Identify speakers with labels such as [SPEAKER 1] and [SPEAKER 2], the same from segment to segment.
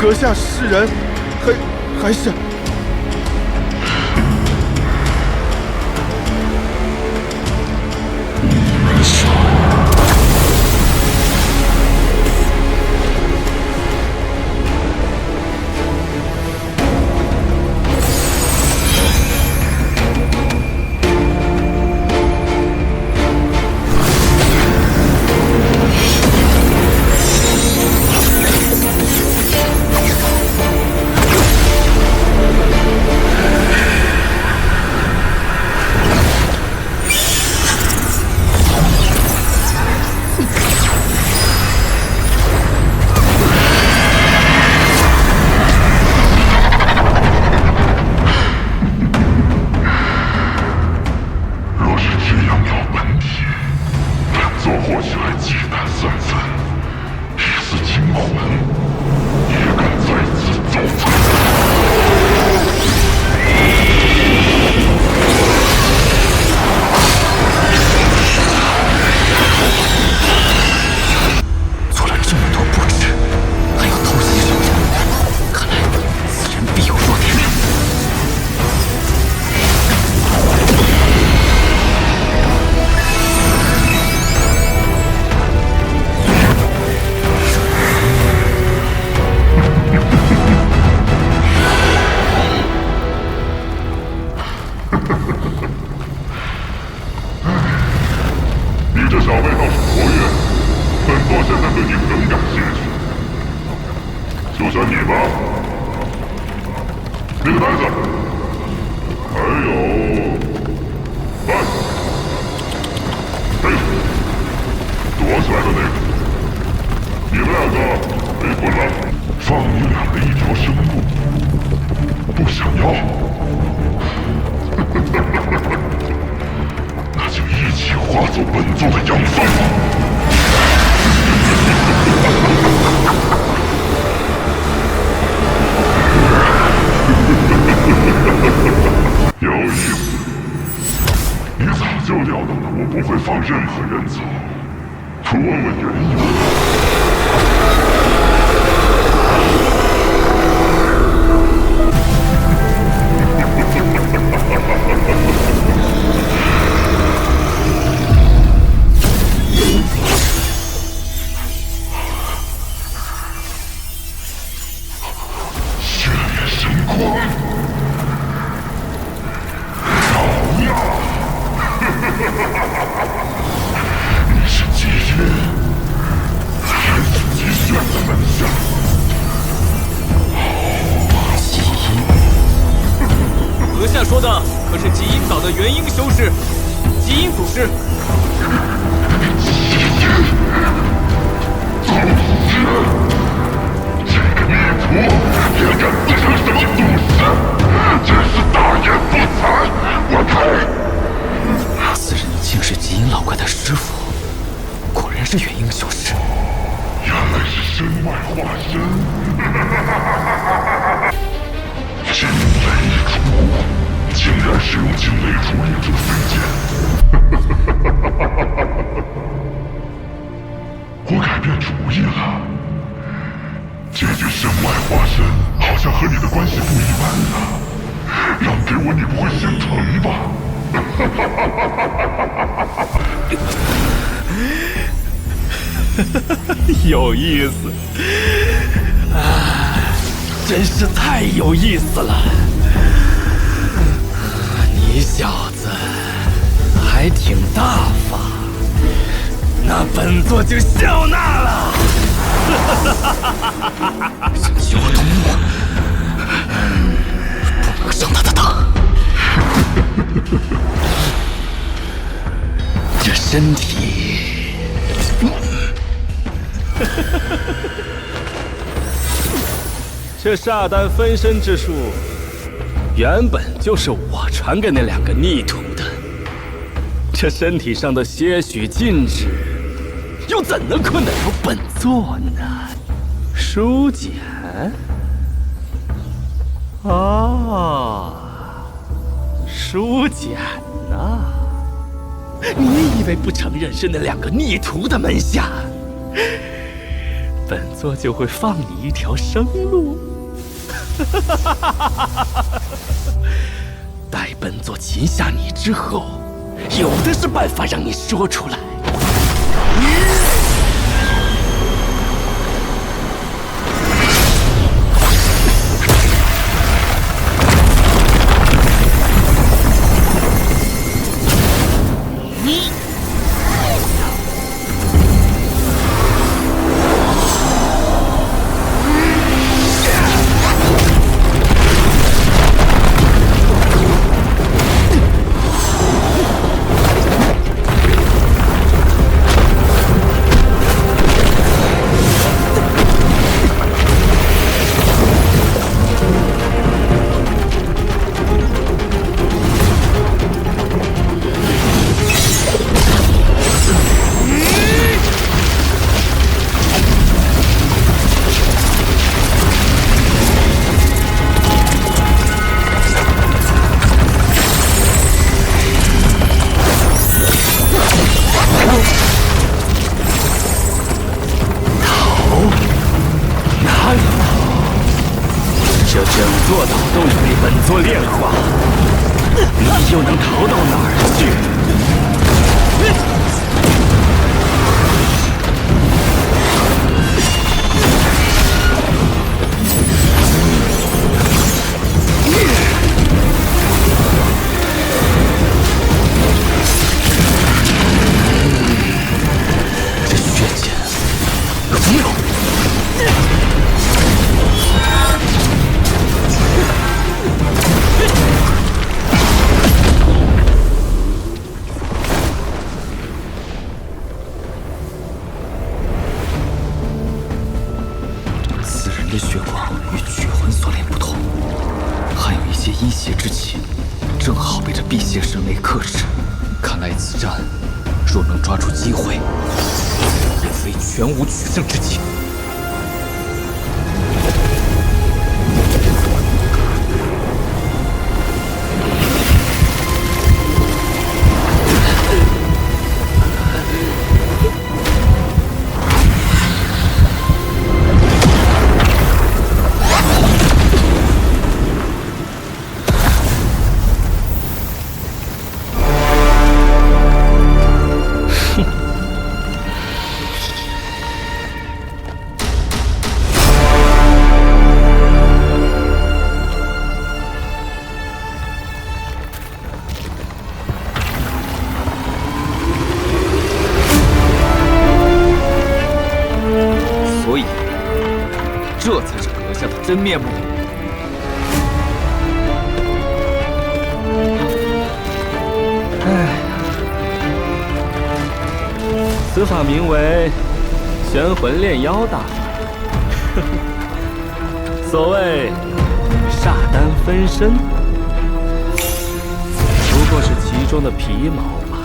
[SPEAKER 1] 阁下是人，还是？
[SPEAKER 2] 你们说。
[SPEAKER 3] 有意思啊，真是太有意思了！你小子还挺大方，那本座就笑纳了。
[SPEAKER 2] 神奇我动怒，不能上他的当。这身体。
[SPEAKER 3] 这煞丹分身之术，原本就是我传给那两个逆徒的。这身体上的些许禁制，又怎能困得了本座呢？舒简，舒简呐，你以为不承认是那两个逆徒的门下？本座就会放你一条生路。待本座擒下你之后，有的是办法让你说出来。这整座岛都已被本座炼化，你又能逃到哪儿去？这血剑不妙。此人的血光与曲魂锁链不同，还有一些阴邪之气，正好被这辟邪神雷克制。看来此战若能抓住机会，也非全无取胜之机。所以，这才是阁下的真面目。此法名为玄魂炼妖大法。所谓煞丹分身，不过是其中的皮毛罢了。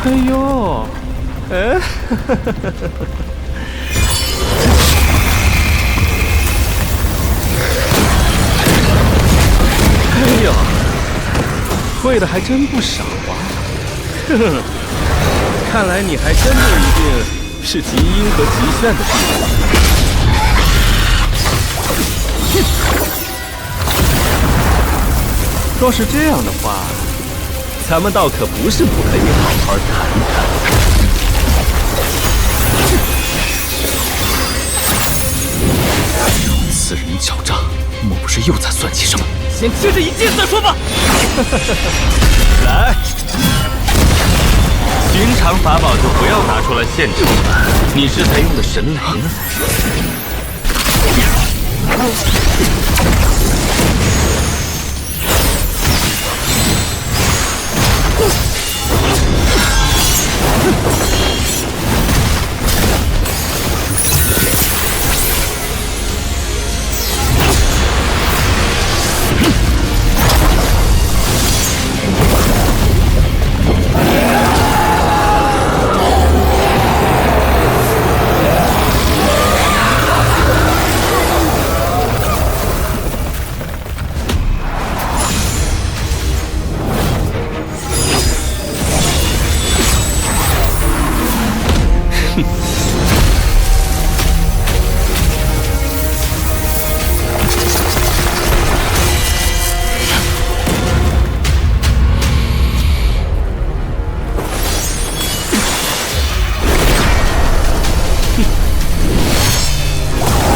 [SPEAKER 3] 哎呦，哎，哎呦，会的还真不少啊！呵呵，看来你还真不一定是极阴和极炫的地方。若是这样的话，咱们倒可不是不可以好好谈谈。此人狡诈，
[SPEAKER 2] 莫不是又在算计什么？
[SPEAKER 3] 先接着一剑再说吧。来，寻常法宝就不要拿出来献丑了。你是才用的神雷呢？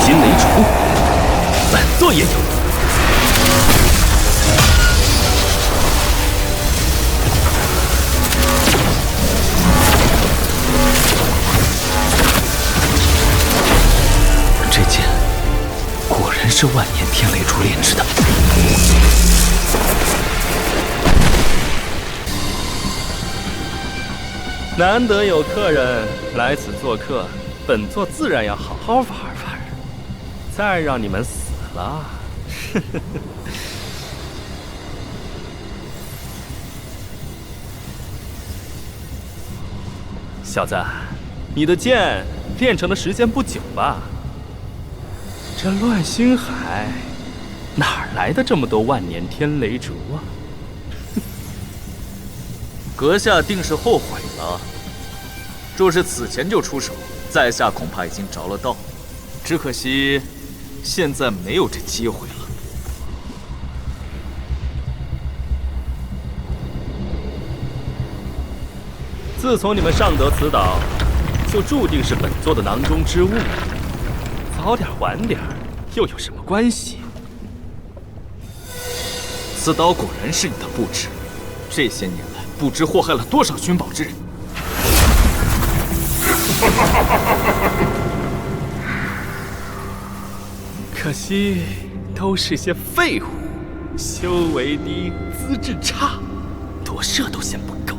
[SPEAKER 3] 金雷烛，本座也有。
[SPEAKER 2] 这剑果然是万年天雷烛炼制的。
[SPEAKER 3] 难得有客人来此做客，本座自然要好好玩玩。再让你们死了，小子，你的剑练成的时间不久吧？这乱星海哪儿来的这么多万年天雷烛啊？
[SPEAKER 4] 阁下定是后悔了。若是此前就出手，在下恐怕已经着了道。只可惜，现在没有这机会了。
[SPEAKER 3] 自从你们上得此岛，就注定是本座的囊中之物。早点晚点，又有什么关系？
[SPEAKER 4] 此岛果然是你的布置，这些年来不知祸害了多少寻宝之人。
[SPEAKER 3] 可惜都是些废物，修为低，资质差，躲射都嫌不够。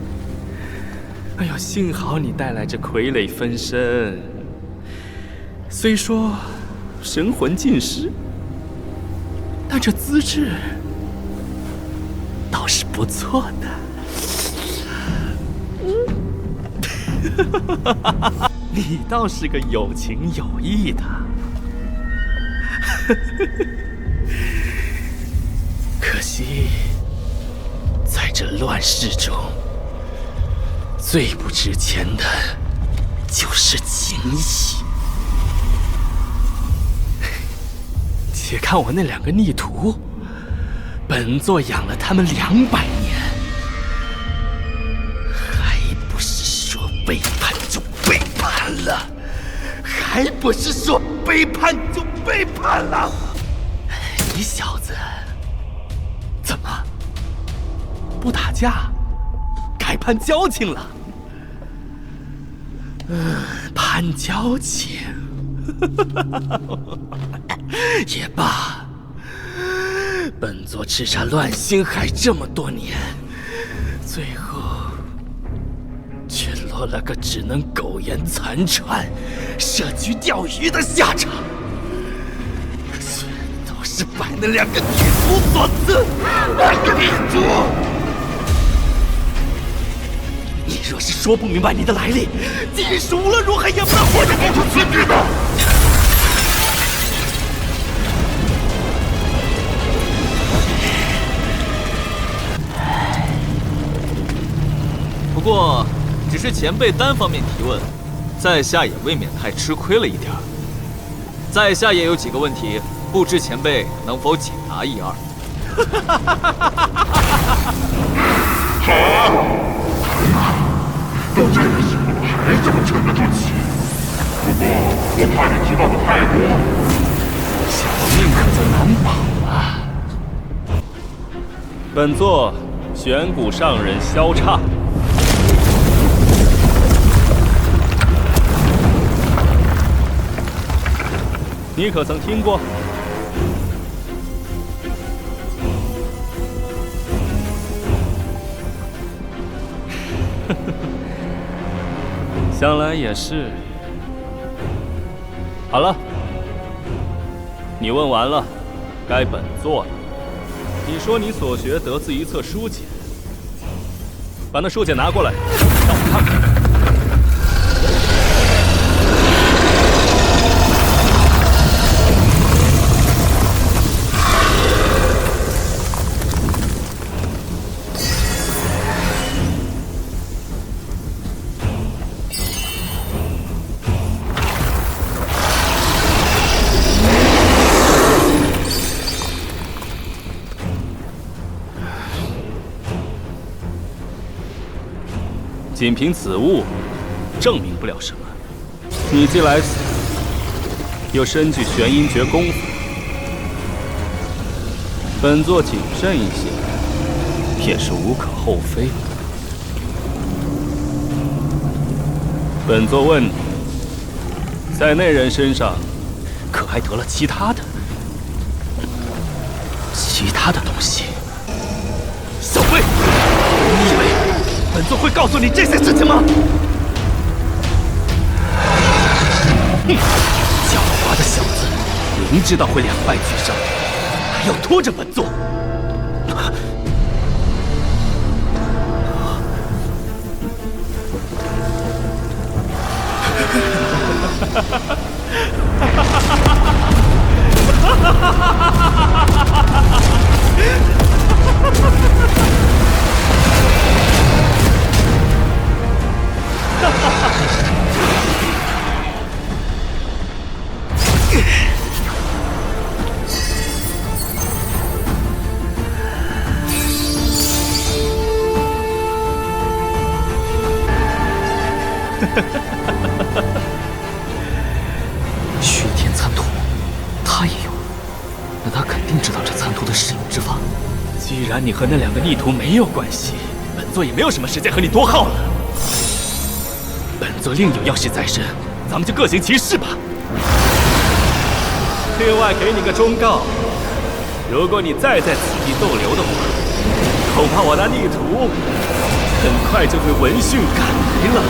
[SPEAKER 3] 哎呦，幸好你带来这傀儡分身，虽说神魂尽失，但这资质倒是不错的。你倒是个有情有义的。可惜，在这乱世中，最不值钱的就是情谊。且看我那两个逆徒，本座养了他们200年，还不是说背叛就背叛了？还不是说背叛就背叛了？你小子怎么不打架，改攀交情了？攀交情也罢，本座叱咤乱星海这么多年，最后却落了个只能苟延残喘、设局钓鱼的下场。全都是拜那两个女徒所赐。2个女徒！你若是说不明白你的来历，即使无论如何也不能活着给我死地的。
[SPEAKER 4] 不过，只是前辈单方面提问，在下也未免太吃亏了一点儿。在下也有几个问题，不知前辈能否解答一二？
[SPEAKER 5] 都这个时候了，还怎么沉得住气？不过我怕你知道的太多。
[SPEAKER 3] 小命可就难保。本座玄谷上人萧畅。你可曾听过？想来也是。好了，你问完了，该本座了。你说你所学得自一册书简，把那书简拿过来，让我看看。仅凭此物，证明不了什么。你既来此，又身具玄阴诀功法，本座谨慎一些，也是无可厚非。本座问你，在那人身上，可还得了其他的东西？小辈，你以为本座会告诉你这些事情吗？哼，狡猾的小子，明知道会两败俱伤，还要拖着本座。
[SPEAKER 2] 虚天残图，他也有，那他肯定知道这残图的使用之法。
[SPEAKER 3] 既然你和那两个逆徒没有关系，本座也没有什么时间和你多耗了。本座另有要事在身，咱们就各行其事吧。另外给你个忠告，如果你再在此地逗留的话，恐怕我那逆徒很快就会闻讯赶来了。